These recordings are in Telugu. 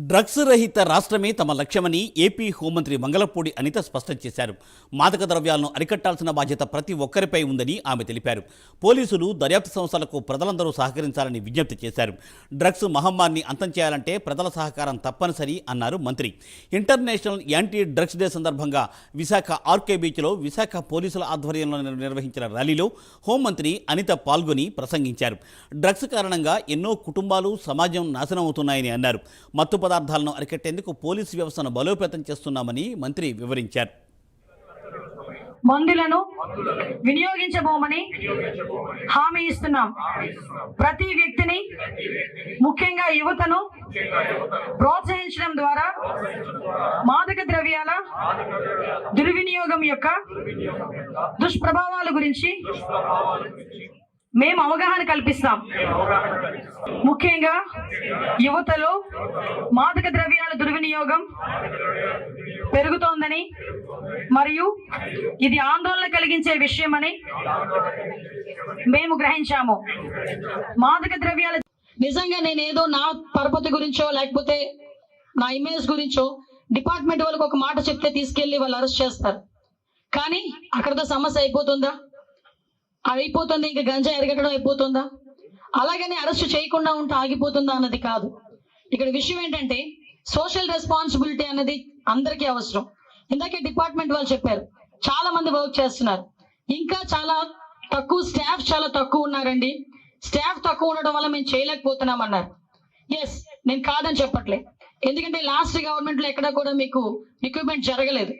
డ్రగ్స్ రహిత రాష్ట్రమే తమ లక్ష్యమని ఏపీ హోంమంత్రి మంగళపూడి అనిత స్పష్టం చేశారు. మాదక ద్రవ్యాలను అరికట్టాల్సిన బాధ్యత ప్రతి ఒక్కరిపై ఉందని ఆమె తెలిపారు. పోలీసులు, దర్యాప్తు సంస్థలకు ప్రజలందరూ సహకరించాలని విజ్ఞప్తి చేశారు. డ్రగ్స్ మహమ్మారిని అంతం చేయాలంటే ప్రజల సహకారం తప్పనిసరి అన్నారు మంత్రి. ఇంటర్నేషనల్ యాంటీ డ్రగ్స్ డే సందర్భంగా విశాఖ ఆర్కే బీచ్లో విశాఖ పోలీసుల ఆధ్వర్యంలో నిర్వహించిన ర్యాలీలో హోంమంత్రి అనిత పాల్గొని ప్రసంగించారు. డ్రగ్స్ కారణంగా ఎన్నో కుటుంబాలు, సమాజం నాశనం అవుతున్నాయని అన్నారు. మత్తు పదార్థాలను అరికట్టేందుకు పోలీసు వ్యవస్థను బలోపేతం చేస్తున్నామని మంత్రి వివరించారు. మందులను వినియోగించబోమని హామీ ఇస్తున్నాం. ప్రతి వ్యక్తిని, ముఖ్యంగా యువతను ప్రోత్సహించడం ద్వారా మాదక ద్రవ్యాల దుర్వినియోగం యొక్క దుష్ప్రభావాల గురించి మేము అవగాహన కల్పిస్తాం. ముఖ్యంగా యువతలో మాదక ద్రవ్యాల దుర్వినియోగం పెరుగుతోందని మరియు ఇది ఆందోళన కలిగించే విషయమని మేము గ్రహించాము. మాదక ద్రవ్యాల నిజంగా నేనేదో నా పరపతి గురించో లేకపోతే నా ఇమేజ్ గురించో డిపార్ట్మెంట్ వాళ్ళకి ఒక మాట చెప్తే తీసుకెళ్లి వాళ్ళు అరెస్ట్ చేస్తారు. కానీ అక్కడతో సమస్య అయిపోతుందా? అయిపోతుంది. ఇంకా గంజా ఎరగటం అయిపోతుందా? అలాగని అరెస్ట్ చేయకుండా ఉంటే ఆగిపోతుందా అన్నది కాదు. ఇక్కడ విషయం ఏంటంటే సోషల్ రెస్పాన్సిబిలిటీ అనేది అందరికీ అవసరం. ఇందాకే డిపార్ట్మెంట్ వాళ్ళు చెప్పారు, చాలా మంది వర్క్ చేస్తున్నారు. ఇంకా చాలా తక్కువ స్టాఫ్, చాలా తక్కువ ఉన్నారండి. స్టాఫ్ తక్కువ ఉండడం వల్ల మేము చేయలేకపోతున్నాం అన్నారు. ఎస్, నేను కాదని చెప్పట్లే. ఎందుకంటే లాస్ట్ గవర్నమెంట్ లో ఎక్కడ కూడా మీకు రిక్రూట్మెంట్ జరగలేదు.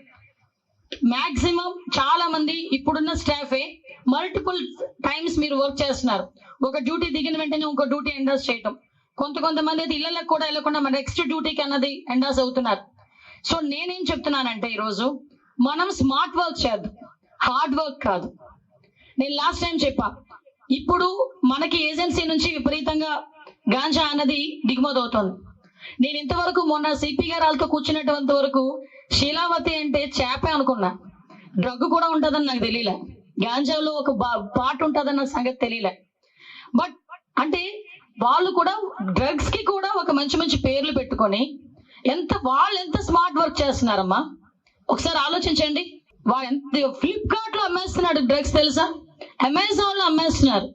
మాక్సిమం చాలా మంది ఇప్పుడున్న స్టాఫే మల్టిపుల్ టైమ్స్ మీరు వర్క్ చేస్తున్నారు. ఒక డ్యూటీ దిగిన వెంటనే ఇంకో డ్యూటీ ఎండాస్ చేయటం, కొంతమంది అయితే ఇళ్లకు కూడా వెళ్ళకుండా మన నెక్స్ట్ డ్యూటీకి అన్నది ఎండాస్ అవుతున్నారు. సో నేనేం చెప్తున్నానంటే ఈరోజు మనం స్మార్ట్ వర్క్ చేద్దాం, హార్డ్ వర్క్ కాదు. నేను లాస్ట్ టైం చెప్పా, ఇప్పుడు మనకి ఏజెన్సీ నుంచి విపరీతంగా గాంజా అన్నది దిగుమతి అవుతుంది. నేను ఇంతవరకు మొన్న సిపి గారు వాళ్ళతో కూర్చున్నటువంటి వరకు శీలావతి అంటే చేపే అనుకున్నా. డ్రగ్ కూడా ఉంటుందని నాకు తెలియలే. గాంజాలో ఒక పార్ట్ ఉంటుందన్న సంగతి తెలియలే. బట్ అంటే వాళ్ళు కూడా డ్రగ్స్ కి కూడా ఒక మంచి పేర్లు పెట్టుకొని వాళ్ళు ఎంత స్మార్ట్ వర్క్ చేస్తున్నారమ్మా. ఒకసారి ఆలోచించండి. ఫ్లిప్కార్ట్ లో అమ్మేస్తున్నాడు డ్రగ్స్ తెలుసా? అమెజాన్ లో అమ్మేస్తున్నారు.